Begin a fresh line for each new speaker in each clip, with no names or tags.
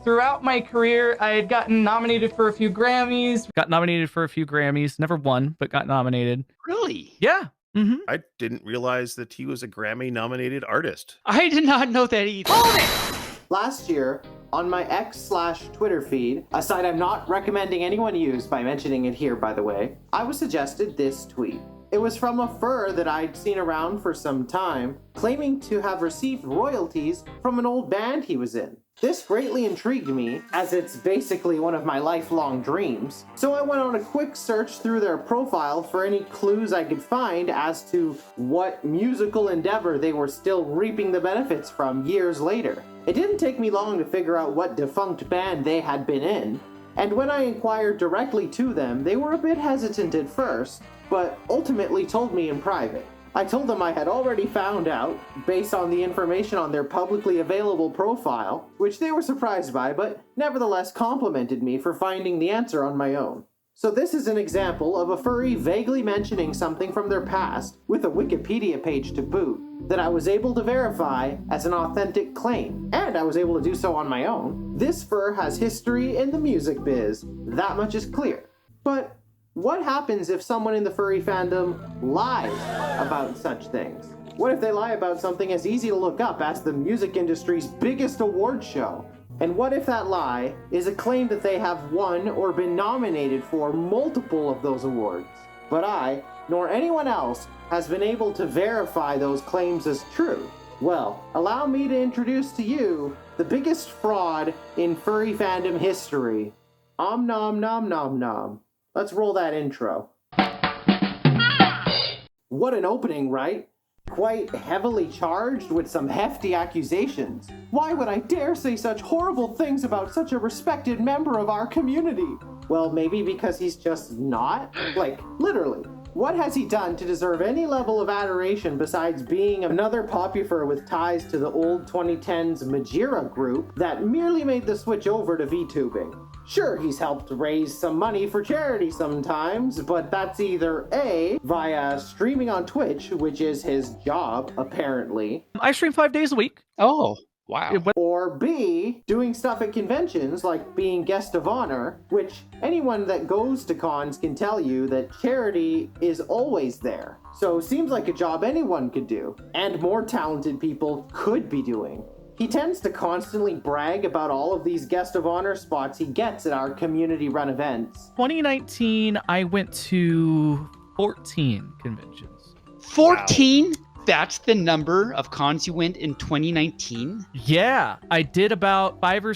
throughout my career, I had gotten nominated for a few Grammys.
Got nominated for a few Grammys. Never won, but got nominated.
Really?
Yeah. Mm-hmm.
I didn't realize that he was a Grammy-nominated artist.
I did not know that either.
Last year, on my X/Twitter feed, a site I'm not recommending anyone use by mentioning it here, by the way, I was suggested this tweet. It was from a fur that I'd seen around for some time, claiming to have received royalties from an old band he was in. This greatly intrigued me, as it's basically one of my lifelong dreams, so I went on a quick search through their profile for any clues I could find as to what musical endeavor they were still reaping the benefits from years later. It didn't take me long to figure out what defunct band they had been in, and when I inquired directly to them, they were a bit hesitant at first, but ultimately told me in private. I told them I had already found out, based on the information on their publicly available profile, which they were surprised by, but nevertheless complimented me for finding the answer on my own. So this is an example of a furry vaguely mentioning something from their past, with a Wikipedia page to boot, that I was able to verify as an authentic claim, and I was able to do so on my own. This fur has history in the music biz, that much is clear. But what happens if someone in the furry fandom lies about such things? What if they lie about something as easy to look up as the music industry's biggest award show? And what if that lie is a claim that they have won or been nominated for multiple of those awards? But I, nor anyone else, has been able to verify those claims as true. Well, allow me to introduce to you the biggest fraud in furry fandom history. Omnom nom nom nom. Let's roll that intro. What an opening, right? Quite heavily charged with some hefty accusations. Why would I dare say such horrible things about such a respected member of our community? Well, maybe because he's just not? Like, literally. What has he done to deserve any level of adoration besides being another popular with ties to the old 2010s Majira group that merely made the switch over to VTubing? Sure, he's helped raise some money for charity sometimes, but that's either A, via streaming on Twitch, which is his job, apparently.
I stream 5 days a week.
Oh, wow.
Or B, doing stuff at conventions like being guest of honor, which anyone that goes to cons can tell you that charity is always there. So seems like a job anyone could do, and more talented people could be doing. He tends to constantly brag about all of these guest of honor spots he gets at our community-run events.
2019, I went to 14 conventions.
14? Wow. That's the number of cons you went in 2019?
Yeah, I did about 4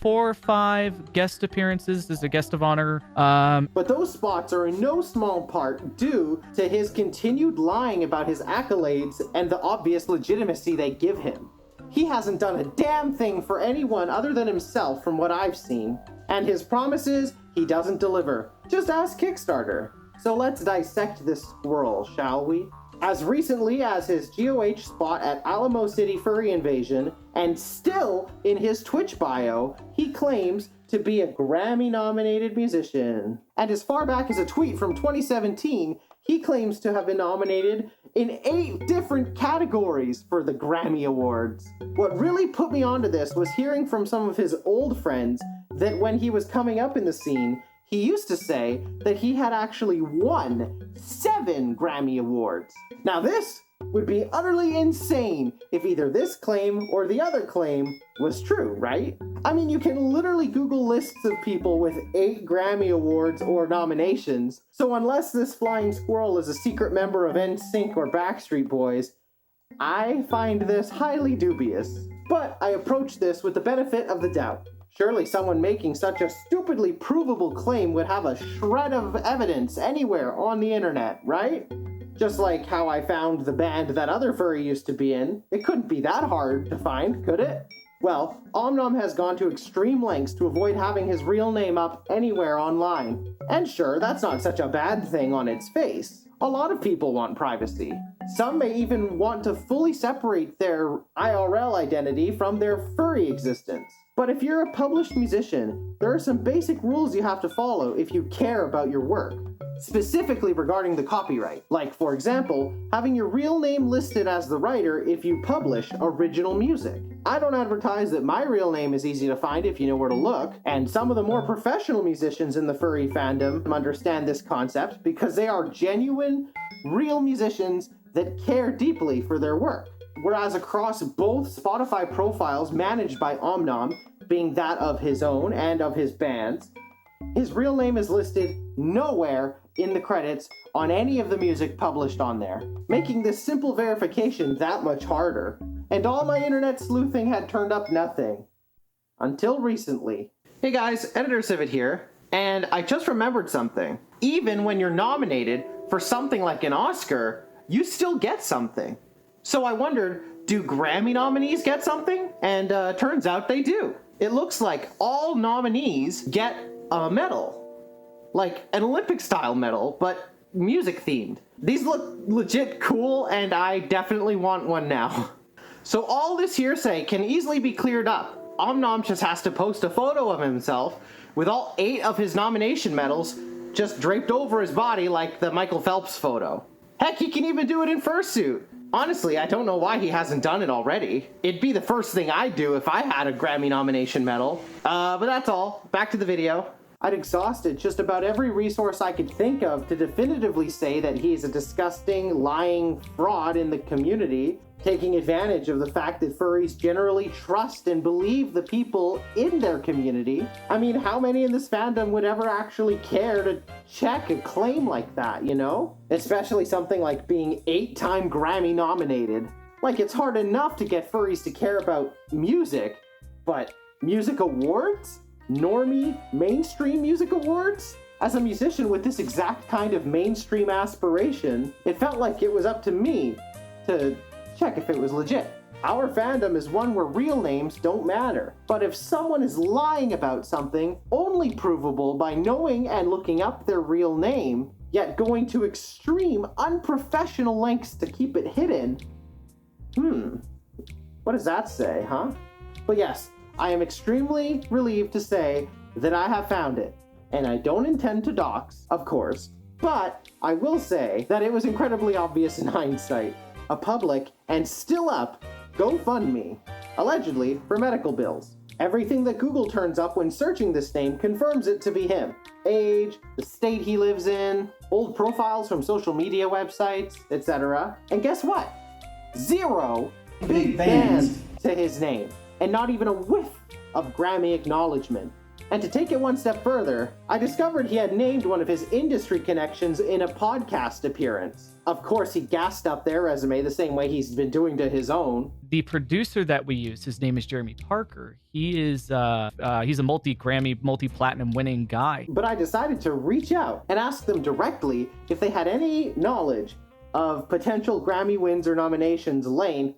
or 5 guest appearances as a guest of honor.
But those spots are in no small part due to his continued lying about his accolades and the obvious legitimacy they give him. He hasn't done a damn thing for anyone other than himself from what I've seen. And his promises, he doesn't deliver. Just ask Kickstarter. So let's dissect this squirrel, shall we? As recently as his GOH spot at Alamo City Furry Invasion, and still in his Twitch bio, he claims to be a Grammy-nominated musician. And as far back as a tweet from 2017, he claims to have been nominated in 8 different categories for the Grammy Awards. What really put me onto this was hearing from some of his old friends that when he was coming up in the scene, he used to say that he had actually won 7 Grammy Awards. Now this would be utterly insane if either this claim or the other claim was true, right? I mean, you can literally Google lists of people with 8 Grammy Awards or nominations, so unless this flying squirrel is a secret member of NSYNC or Backstreet Boys, I find this highly dubious. But I approach this with the benefit of the doubt. Surely someone making such a stupidly provable claim would have a shred of evidence anywhere on the internet, right? Just like how I found the band that other furry used to be in. It couldn't be that hard to find, could it? Well, Omnom has gone to extreme lengths to avoid having his real name up anywhere online. And sure, that's not such a bad thing on its face. A lot of people want privacy. Some may even want to fully separate their IRL identity from their furry existence. But if you're a published musician, there are some basic rules you have to follow if you care about your work, specifically regarding the copyright. Like, for example, having your real name listed as the writer if you publish original music. I don't advertise that my real name is easy to find if you know where to look, and some of the more professional musicians in the furry fandom understand this concept because they are genuine, real musicians that care deeply for their work. Whereas across both Spotify profiles managed by Omnom, being that of his own and of his band's, his real name is listed nowhere in the credits on any of the music published on there, making this simple verification that much harder. And all my internet sleuthing had turned up nothing. Until recently. Hey guys, Editor Civet here, and I just remembered something. Even when you're nominated for something like an Oscar, you still get something. So I wondered, do Grammy nominees get something? And turns out they do. It looks like all nominees get a medal. Like an Olympic-style medal, but music-themed. These look legit cool, and I definitely want one now. So all this hearsay can easily be cleared up. Omnom just has to post a photo of himself with all 8 of his nomination medals just draped over his body like the Michael Phelps photo. Heck, he can even do it in fursuit. Honestly, I don't know why he hasn't done it already. It'd be the first thing I'd do if I had a Grammy nomination medal. But that's all. Back to the video. I'd exhausted just about every resource I could think of to definitively say that he's a disgusting, lying fraud in the community, taking advantage of the fact that furries generally trust and believe the people in their community. I mean, how many in this fandom would ever actually care to check a claim like that, you know? Especially something like being 8-time Grammy nominated. Like, it's hard enough to get furries to care about music, but music awards? Normie mainstream music awards? As a musician with this exact kind of mainstream aspiration, it felt like it was up to me to check if it was legit. Our fandom is one where real names don't matter. But if someone is lying about something only provable by knowing and looking up their real name, yet going to extreme unprofessional lengths to keep it hidden, what does that say, huh? But yes, I am extremely relieved to say that I have found it. And I don't intend to dox, of course, but I will say that it was incredibly obvious in hindsight. A public and still up GoFundMe, allegedly for medical bills. Everything that Google turns up when searching this name confirms it to be him. Age, the state he lives in, old profiles from social media websites, etc. And guess what? 0 big bands to his name, and not even a whiff of Grammy acknowledgement. And to take it one step further, I discovered he had named one of his industry connections in a podcast appearance. Of course, he gassed up their resume the same way he's been doing to his own.
The producer that we use, his name is Jeremy Parker. He is he's a multi-Grammy, multi-platinum winning guy.
But I decided to reach out and ask them directly if they had any knowledge of potential Grammy wins or nominations Lane,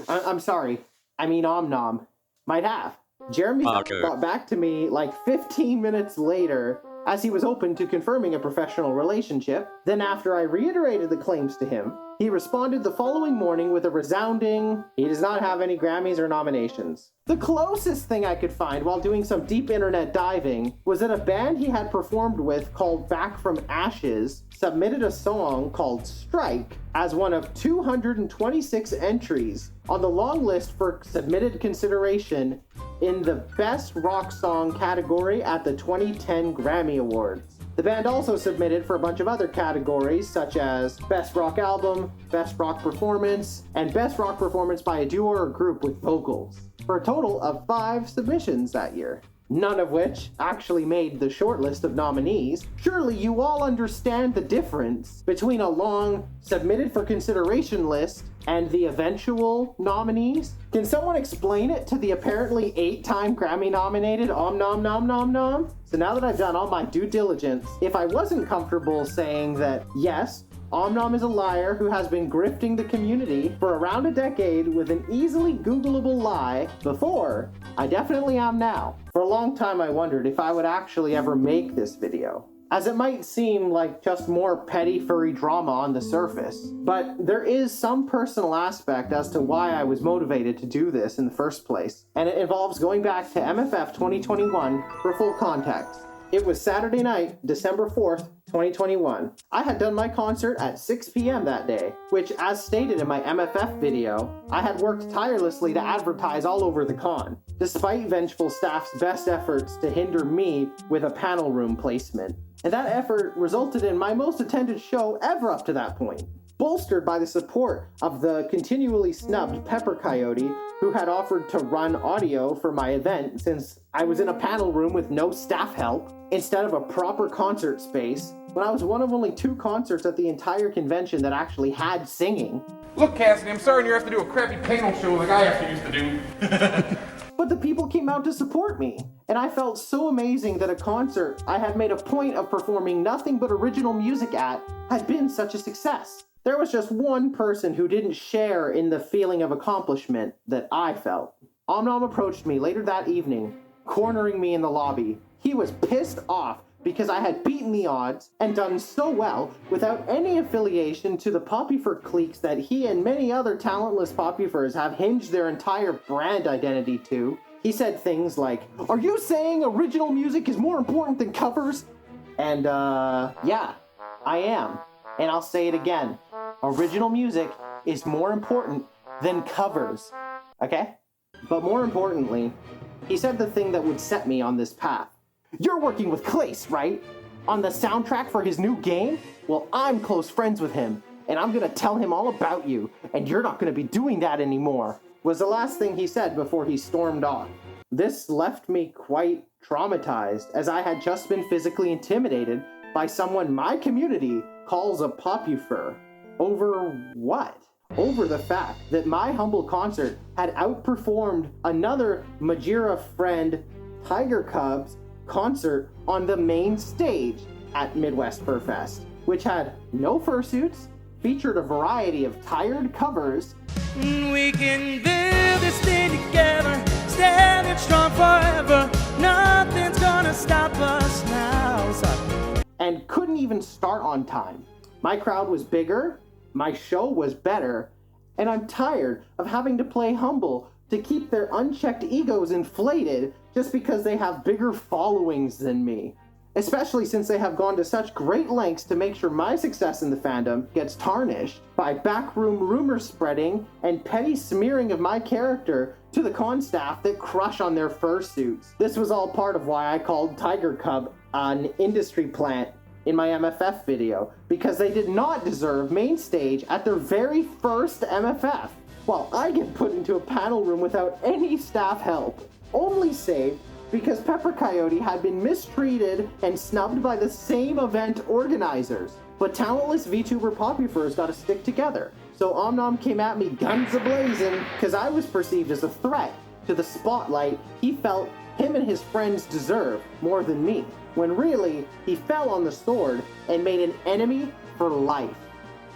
I'm sorry, I mean Omnom, might have. Jeremy got back to me like 15 minutes later as he was open to confirming a professional relationship. Then after I reiterated the claims to him, he responded the following morning with a resounding, he does not have any Grammys or nominations. The closest thing I could find while doing some deep internet diving was that a band he had performed with called Back from Ashes submitted a song called Strike as one of 226 entries on the long list for submitted consideration in the Best Rock Song category at the 2010 Grammy Awards. The band also submitted for a bunch of other categories such as Best Rock Album, Best Rock Performance, and Best Rock Performance by a duo or group with vocals, for a total of 5 submissions that year. None of which actually made the shortlist of nominees. Surely you all understand the difference between a long submitted for consideration list and the eventual nominees? Can someone explain it to the apparently 8-time Grammy nominated Omnom Nom Nom Nom? So now that I've done all my due diligence, if I wasn't comfortable saying that yes, Omnom is a liar who has been grifting the community for around a decade with an easily Googleable lie before, I definitely am now. For a long time I wondered if I would actually ever make this video, as it might seem like just more petty furry drama on the surface. But there is some personal aspect as to why I was motivated to do this in the first place, and it involves going back to MFF 2021 for full context. It was Saturday night, December 4th, 2021. I had done my concert at 6 p.m. that day, which, as stated in my MFF video, I had worked tirelessly to advertise all over the con, despite Vengeful staff's best efforts to hinder me with a panel room placement. And that effort resulted in my most attended show ever up to that point, bolstered by the support of the continually snubbed Pepper Coyote, who had offered to run audio for my event since I was in a panel room with no staff help instead of a proper concert space, when I was one of only 2 concerts at the entire convention that actually had singing.
Look, Cassidy, I'm sorry you have to do a crappy panel show like I have to used to do.
But the people came out to support me, and I felt so amazing that a concert I had made a point of performing nothing but original music at had been such a success. There was just one person who didn't share in the feeling of accomplishment that I felt. Omnom approached me later that evening, cornering me in the lobby. He was pissed off because I had beaten the odds and done so well without any affiliation to the Poppyfur cliques that he and many other talentless Poppyfurs have hinged their entire brand identity to. He said things like, "Are you saying original music is more important than covers?" And yeah, I am. And I'll say it again. Original music is more important than covers. Okay? But more importantly, he said the thing that would set me on this path. "You're working with Klace, right? On the soundtrack for his new game? Well, I'm close friends with him, and I'm gonna tell him all about you, and you're not gonna be doing that anymore," was the last thing he said before he stormed off. This left me quite traumatized, as I had just been physically intimidated by someone my community calls a Poppyfur. Over what? Over the fact that my humble concert had outperformed another Majira friend, Tiger Cub's concert on the main stage at Midwest Fur Fest, which had no fursuits, featured a variety of tired covers.
We can build this thing together, standing strong forever. Nothing's gonna stop us now.
And couldn't even start on time. My crowd was bigger, my show was better, and I'm tired of having to play humble to keep their unchecked egos inflated just because they have bigger followings than me. Especially since they have gone to such great lengths to make sure my success in the fandom gets tarnished by backroom rumor spreading and petty smearing of my character to the con staff that crush on their fursuits. This was all part of why I called Tiger Cub an industry plant in my MFF video, because they did not deserve main stage at their very first MFF, while I get put into a panel room without any staff help, only saved because Pepper Coyote had been mistreated and snubbed by the same event organizers. But talentless VTuber Poppyfurs gotta stick together. So Omnom came at me guns a-blazing because I was perceived as a threat to the spotlight he felt him and his friends deserve more than me, when really he fell on the sword and made an enemy for life.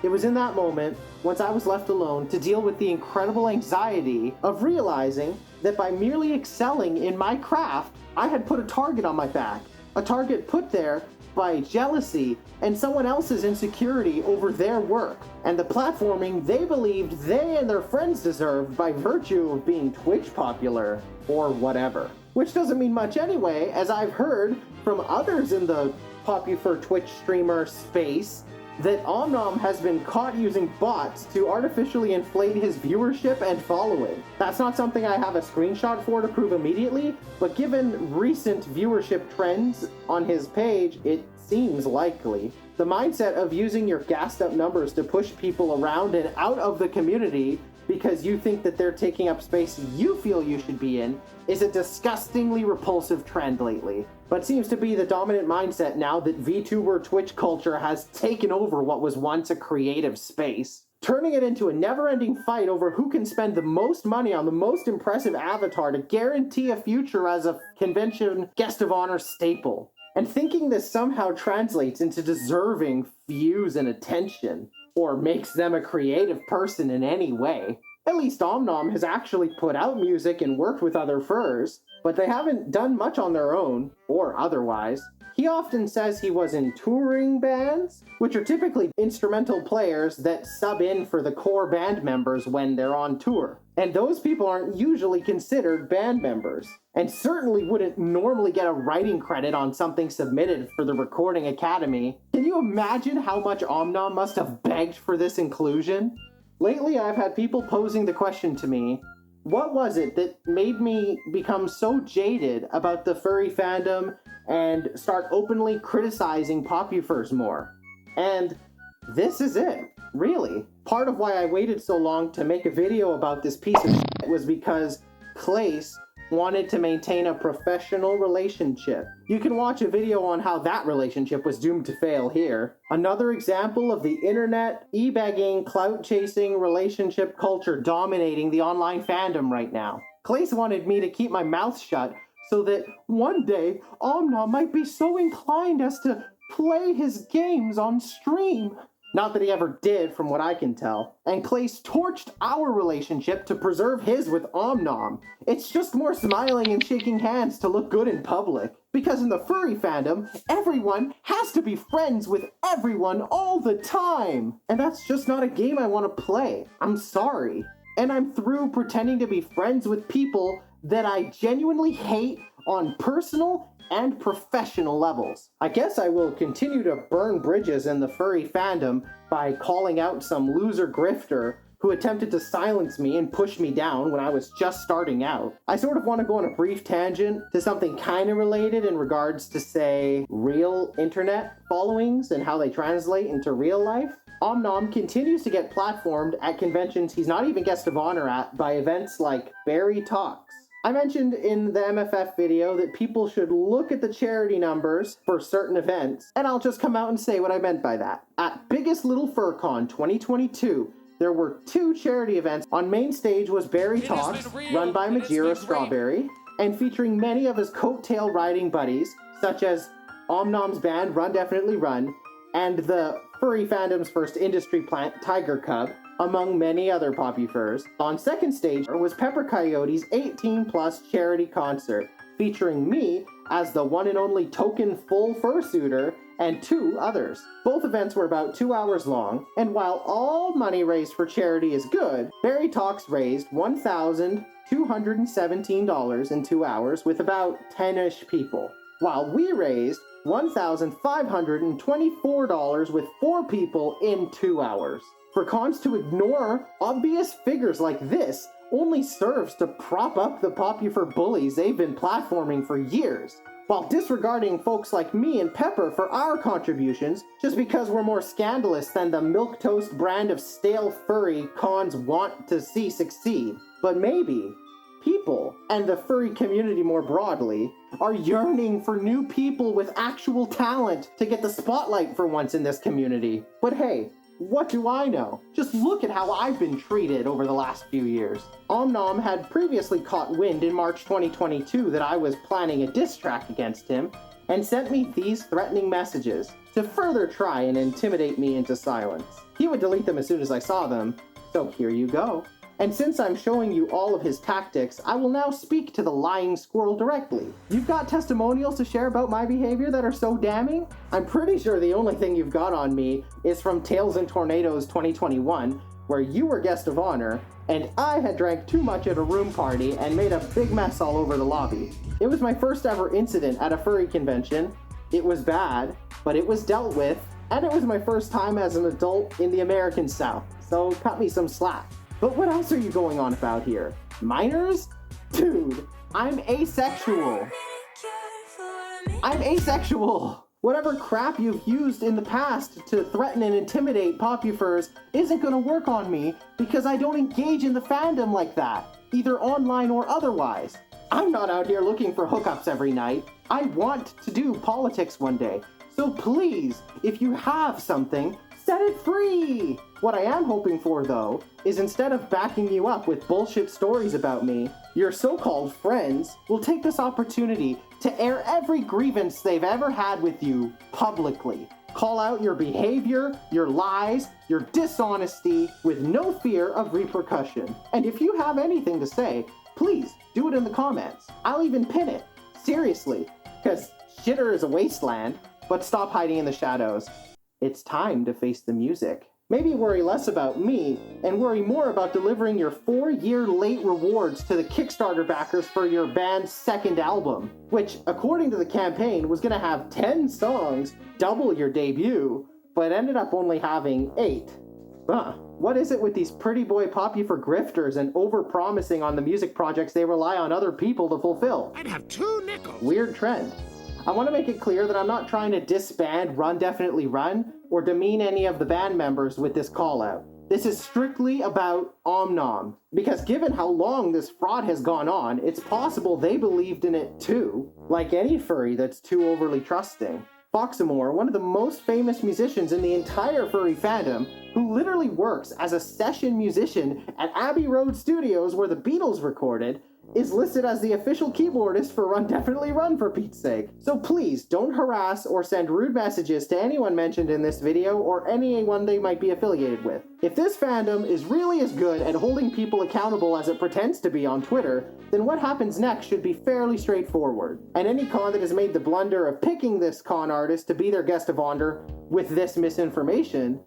It was in that moment, once I was left alone, to deal with the incredible anxiety of realizing that by merely excelling in my craft, I had put a target on my back. A target put there by jealousy and someone else's insecurity over their work, and the platforming they believed they and their friends deserved by virtue of being Twitch popular, or whatever. Which doesn't mean much anyway, as I've heard from others in the Poppyfur Twitch streamer space that Omnom has been caught using bots to artificially inflate his viewership and following. That's not something I have a screenshot for to prove immediately, but given recent viewership trends on his page, it seems likely. The mindset of using your gassed up numbers to push people around and out of the community because you think that they're taking up space you feel you should be in is a disgustingly repulsive trend lately, but seems to be the dominant mindset now that VTuber Twitch culture has taken over what was once a creative space, turning it into a never-ending fight over who can spend the most money on the most impressive avatar to guarantee a future as a convention guest of honor staple, and thinking this somehow translates into deserving views and attention, or makes them a creative person in any way. At least Omnom has actually put out music and worked with other furs, but they haven't done much on their own, or otherwise. He often says he was in touring bands, which are typically instrumental players that sub in for the core band members when they're on tour. And those people aren't usually considered band members, and certainly wouldn't normally get a writing credit on something submitted for the Recording Academy. Can you imagine how much Omnom must have begged for this inclusion? Lately, I've had people posing the question to me, what was it that made me become so jaded about the furry fandom and start openly criticizing Popufurs more? And this is it, really. Part of why I waited so long to make a video about this piece of shit was because Klace wanted to maintain a professional relationship. You can watch a video on how that relationship was doomed to fail here. Another example of the internet, e-begging, clout-chasing relationship culture dominating the online fandom right now. Klace wanted me to keep my mouth shut so that one day Omnom might be so inclined as to play his games on stream. Not that he ever did, from what I can tell. And Klace torched our relationship to preserve his with Omnom. It's just more smiling and shaking hands to look good in public. Because in the furry fandom, everyone has to be friends with everyone all the time. And that's just not a game I want to play. I'm sorry. And I'm through pretending to be friends with people that I genuinely hate on personal and professional levels. I guess I will continue to burn bridges in the furry fandom by calling out some loser grifter who attempted to silence me and push me down when I was just starting out. I sort of want to go on a brief tangent to something kind of related in regards to, say, real internet followings and how they translate into real life. Omnom continues to get platformed at conventions he's not even guest of honor at by events like Barry Talks. I mentioned in the MFF video that people should look at the charity numbers for certain events, and I'll just come out and say what I meant by that. At Biggest Little FurCon 2022, there were 2 charity events. On main stage was Barry Talks, run by Majira Strawberry, and featuring many of his coattail riding buddies, such as Omnom's band Run Definitely Run, and the furry fandom's first industry plant, Tiger Cub, among many other Popufurs. On second stage was Pepper Coyote's 18+ charity concert, featuring me as the one and only token full fursuiter and 2 others. Both events were about 2 hours long, and while all money raised for charity is good, Barry Talks raised $1,217 in 2 hours with about 10-ish people, while we raised $1,524 with 4 people in 2 hours. For cons to ignore obvious figures like this only serves to prop up the Popufur bullies they've been platforming for years, while disregarding folks like me and Pepper for our contributions just because we're more scandalous than the milquetoast brand of stale furry cons want to see succeed. But maybe people, and the furry community more broadly, are yearning for new people with actual talent to get the spotlight for once in this community. But hey, what do I know? Just look at how I've been treated over the last few years. Omnom had previously caught wind in March 2022 that I was planning a diss track against him, and sent me these threatening messages to further try and intimidate me into silence. He would delete them as soon as I saw them, so here you go. And since I'm showing you all of his tactics, I will now speak to the lying squirrel directly. You've got testimonials to share about my behavior that are so damning? I'm pretty sure the only thing you've got on me is from Tales and Tornadoes 2021, where you were guest of honor, and I had drank too much at a room party and made a big mess all over the lobby. It was my first ever incident at a furry convention. It was bad, but it was dealt with, and it was my first time as an adult in the American South, so cut me some slack. But what else are you going on about here? Minors? Dude, I'm asexual. I'm asexual. Whatever crap you've used in the past to threaten and intimidate Popufurs isn't gonna work on me because I don't engage in the fandom like that, either online or otherwise. I'm not out here looking for hookups every night. I want to do politics one day. So please, if you have something, set it free! What I am hoping for, though, is instead of backing you up with bullshit stories about me, your so-called friends will take this opportunity to air every grievance they've ever had with you publicly. Call out your behavior, your lies, your dishonesty, with no fear of repercussion. And if you have anything to say, please do it in the comments. I'll even pin it. Seriously, because shitter is a wasteland, but stop hiding in the shadows. It's time to face the music. Maybe worry less about me and worry more about delivering your 4-year late rewards to the Kickstarter backers for your band's second album, which, according to the campaign, was going to have 10 songs, double your debut, but ended up only having 8. What is it with these pretty boy pop you for grifters and over-promising on the music projects they rely on other people to fulfill?
I'd have 2 nickels.
Weird trend. I want to make it clear that I'm not trying to disband Run Definitely Run or demean any of the band members with this call out. This is strictly about Omnom, because given how long this fraud has gone on, it's possible they believed in it too, like any furry that's too overly trusting. Foxamore, one of the most famous musicians in the entire furry fandom, who literally works as a session musician at Abbey Road Studios where the Beatles recorded, is listed as the official keyboardist for Run Definitely Run, for Pete's sake. So please don't harass or send rude messages to anyone mentioned in this video or anyone they might be affiliated with. If this fandom is really as good at holding people accountable as it pretends to be on Twitter, then what happens next should be fairly straightforward. And any con that has made the blunder of picking this con artist to be their guest of honor with this misinformation,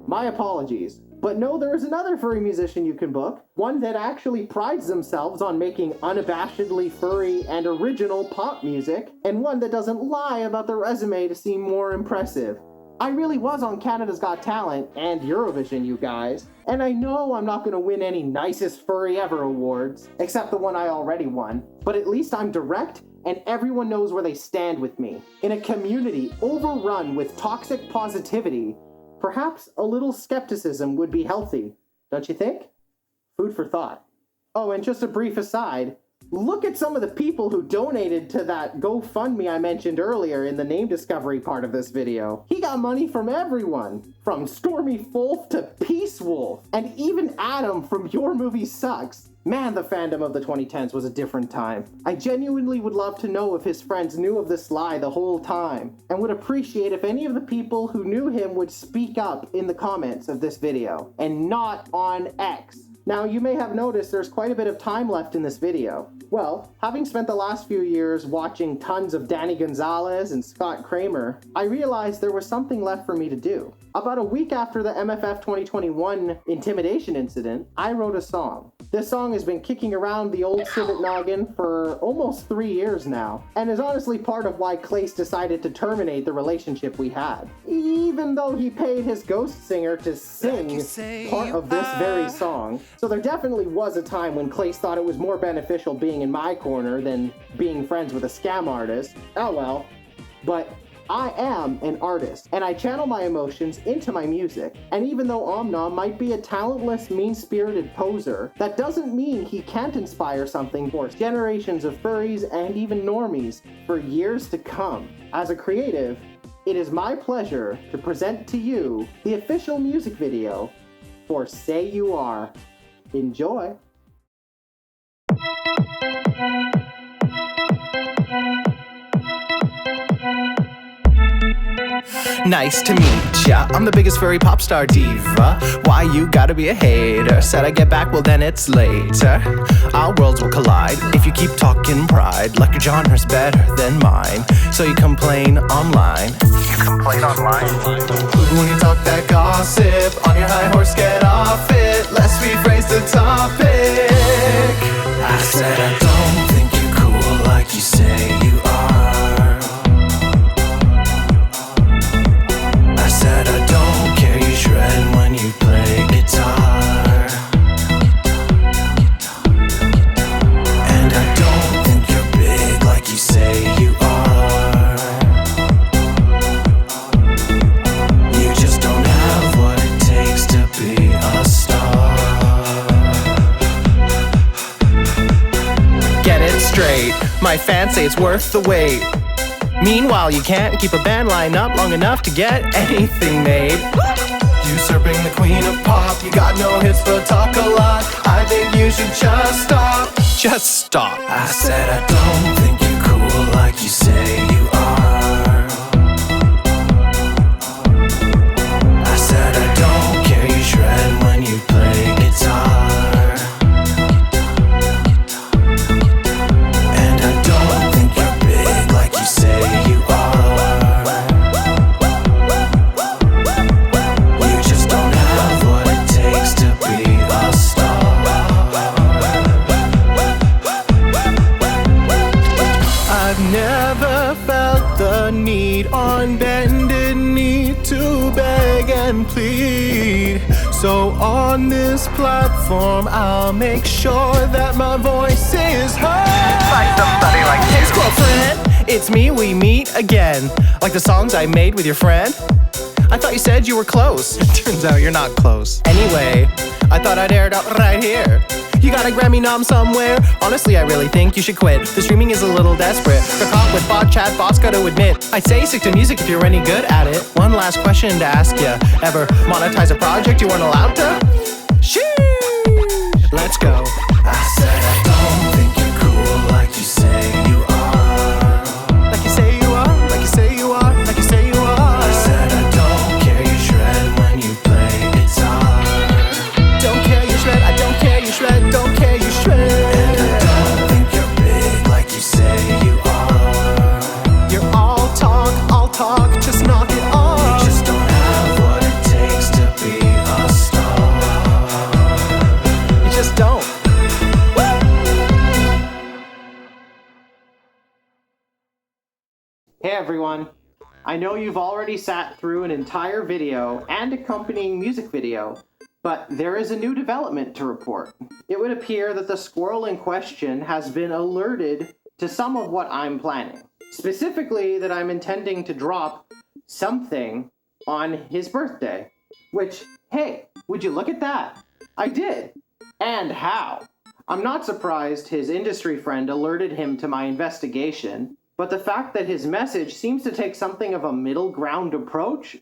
my apologies. But no, there is another furry musician you can book, one that actually prides themselves on making unabashedly furry and original pop music, and one that doesn't lie about their resume to seem more impressive. I really was on Canada's Got Talent and Eurovision, you guys, and I know I'm not going to win any Nicest Furry Ever awards, except the one I already won, but at least I'm direct and everyone knows where they stand with me. In a community overrun with toxic positivity, perhaps a little skepticism would be healthy, don't you think? Food for thought. Oh, and just a brief aside, look at some of the people who donated to that GoFundMe I mentioned earlier in the name discovery part of this video. He got money from everyone, from Stormy Fulf to Peace Wolf, and even Adam from Your Movie Sucks. Man, the fandom of the 2010s was a different time. I genuinely would love to know if his friends knew of this lie the whole time, and would appreciate if any of the people who knew him would speak up in the comments of this video, and not on X. Now, you may have noticed there's quite a bit of time left in this video. Well, having spent the last few years watching tons of Danny Gonzalez and Scott Kramer, I realized there was something left for me to do. About a week after the MFF 2021 intimidation incident, I wrote a song. This song has been kicking around the old Civet noggin for almost 3 years now, and is honestly part of why Klace decided to terminate the relationship we had. Even though he paid his ghost singer to sing part of this very song. So there definitely was a time when Klace thought it was more beneficial being in my corner than being friends with a scam artist. Oh well. But I am an artist, and I channel my emotions into my music. And even though Omnom might be a talentless, mean-spirited poser, that doesn't mean he can't inspire something for generations of furries and even normies for years to come. As a creative, it is my pleasure to present to you the official music video for Say You Are. Enjoy!
Nice to meet ya, I'm the biggest furry pop star diva. Why you gotta be a hater? Said I get back, well then it's later. Our worlds will collide if you keep talking pride, like your genre's better than mine, so you complain online. When you talk that gossip, on your high horse get off it. Let's rephrase the topic. I said I don't think you're cool like you say you are. I said I don't care, you shred when you play guitar. And I don't think you're big like you say you are. You just don't have what it takes to be a star. Get it straight, my fans say it's worth the wait. Meanwhile, you can't keep a band line up long enough to get anything made. Usurping the queen of pop, you got no hits but talk a lot. I think you should just stop. Just stop. I said I don't think you're cool like you say you are. I said I don't care, you shred when you play guitar. And I don't think you're big like you say you are. You just don't have never felt the need on bended knee to beg and plead. So on this platform, I'll make sure that my voice is heard. By somebody like you. Hey, squirrel friend, it's me, we meet again. Like the songs I made with your friend. I thought you said you were close. Turns out you're not close. Anyway, I thought I'd air it out right here. You got a Grammy nom somewhere? Honestly, I really think you should quit. The streaming is a little desperate. Got caught with bot chat, boss gotta admit. I'd say stick to music if you're any good at it. One last question to ask ya. Ever monetize a project you weren't allowed to? Sheesh! Let's go. I said I don't think you're cool like you say you are. Like you say you are, like you say you are, like you say you are. I said I don't care you shred when you play guitar. Don't care you shred, I don't care you shred, don't care you shred. And I don't think you're big like you say you are. You're all talk, just knock it off. You just don't have what it takes to be a star. You just don't.
Hey everyone, I know you've already sat through an entire video and accompanying music video, but there is a new development to report. It would appear that the squirrel in question has been alerted to some of what I'm planning. Specifically, that I'm intending to drop something on his birthday. Which, hey, would you look at that? I did. And how? I'm not surprised his industry friend alerted him to my investigation, but the fact that his message seems to take something of a middle ground approach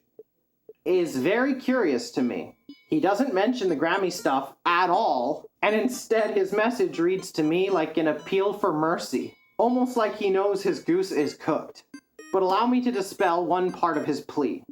is very curious to me. He doesn't mention the Grammy stuff at all, and instead his message reads to me like an appeal for mercy, almost like he knows his goose is cooked. But allow me to dispel one part of his plea.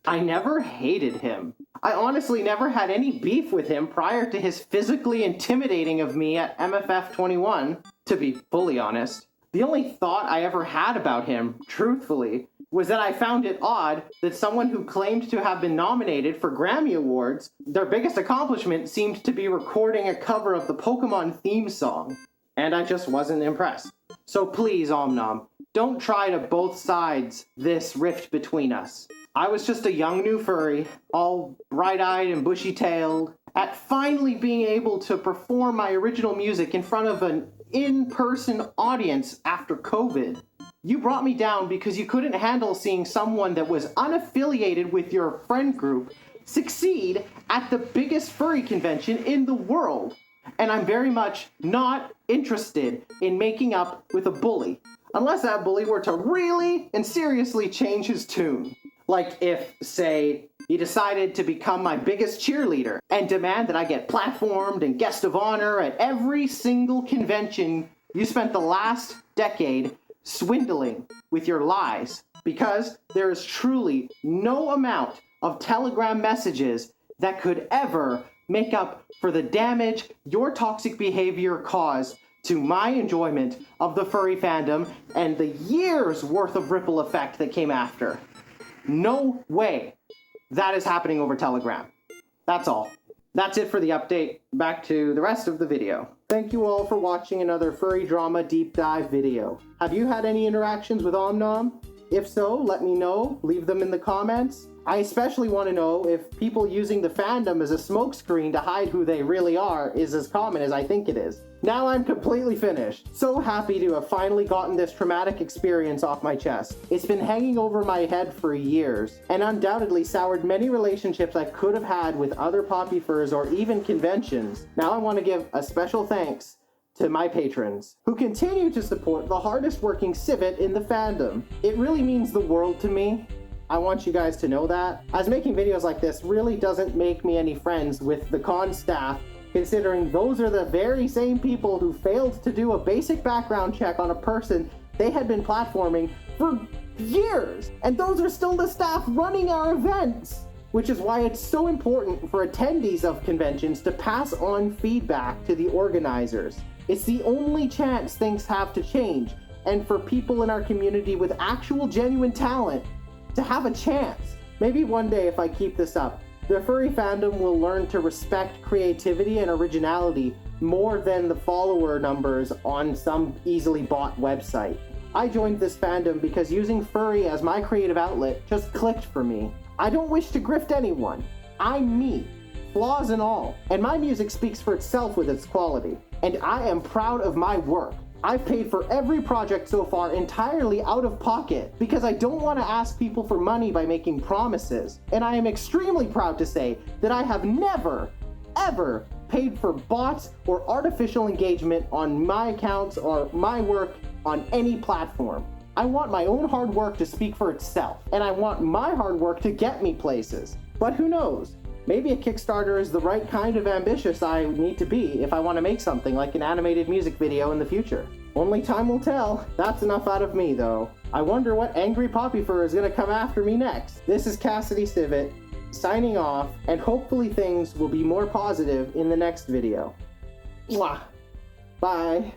I never hated him. I honestly never had any beef with him prior to his physically intimidating of me at MFF 21, to be fully honest. The only thought I ever had about him, truthfully, was that I found it odd that someone who claimed to have been nominated for Grammy Awards, their biggest accomplishment seemed to be recording a cover of the Pokemon theme song. And I just wasn't impressed. So please, Omnom, don't try to both sides this rift between us. I was just a young new furry, all bright-eyed and bushy-tailed, at finally being able to perform my original music in front of an in-person audience after COVID. You brought me down because you couldn't handle seeing someone that was unaffiliated with your friend group succeed at the biggest furry convention in the world. And I'm very much not interested in making up with a bully, unless that bully were to really and seriously change his tune. Like if, say, he decided to become my biggest cheerleader and demand that I get platformed and guest of honor at every single convention you spent the last decade swindling with your lies. Because there is truly no amount of Telegram messages that could ever make up for the damage your toxic behavior caused to my enjoyment of the furry fandom and the years worth of ripple effect that came after. No way that is happening over Telegram. That's all. That's it for the update. Back to the rest of the video. Thank you all for watching another furry drama deep dive video. Have you had any interactions with Omnom? If so, let me know. Leave them in the comments. I especially want to know if people using the fandom as a smokescreen to hide who they really are is as common as I think it is. Now I'm completely finished. So happy to have finally gotten this traumatic experience off my chest. It's been hanging over my head for years, and undoubtedly soured many relationships I could have had with other poppy furs or even conventions. Now I want to give a special thanks to my patrons, who continue to support the hardest working civet in the fandom. It really means the world to me. I want you guys to know that, as making videos like this really doesn't make me any friends with the con staff, considering those are the very same people who failed to do a basic background check on a person they had been platforming for years. And those are still the staff running our events. Which is why it's so important for attendees of conventions to pass on feedback to the organizers. It's the only chance things have to change, and for people in our community with actual genuine talent to have a chance. Maybe one day, if I keep this up, the furry fandom will learn to respect creativity and originality more than the follower numbers on some easily bought website. I joined this fandom because using Furry as my creative outlet just clicked for me. I don't wish to grift anyone. I'm me, flaws and all, and my music speaks for itself with its quality. And I am proud of my work. I've paid for every project so far entirely out of pocket because I don't want to ask people for money by making promises. And I am extremely proud to say that I have never, ever paid for bots or artificial engagement on my accounts or my work on any platform. I want my own hard work to speak for itself, and I want my hard work to get me places. But who knows? Maybe a Kickstarter is the right kind of ambitious I need to be if I want to make something like an animated music video in the future. Only time will tell. That's enough out of me, though. I wonder what angry Poppy Fur is going to come after me next. This is Cassidy Civet, signing off, and hopefully things will be more positive in the next video. Mwah. Bye.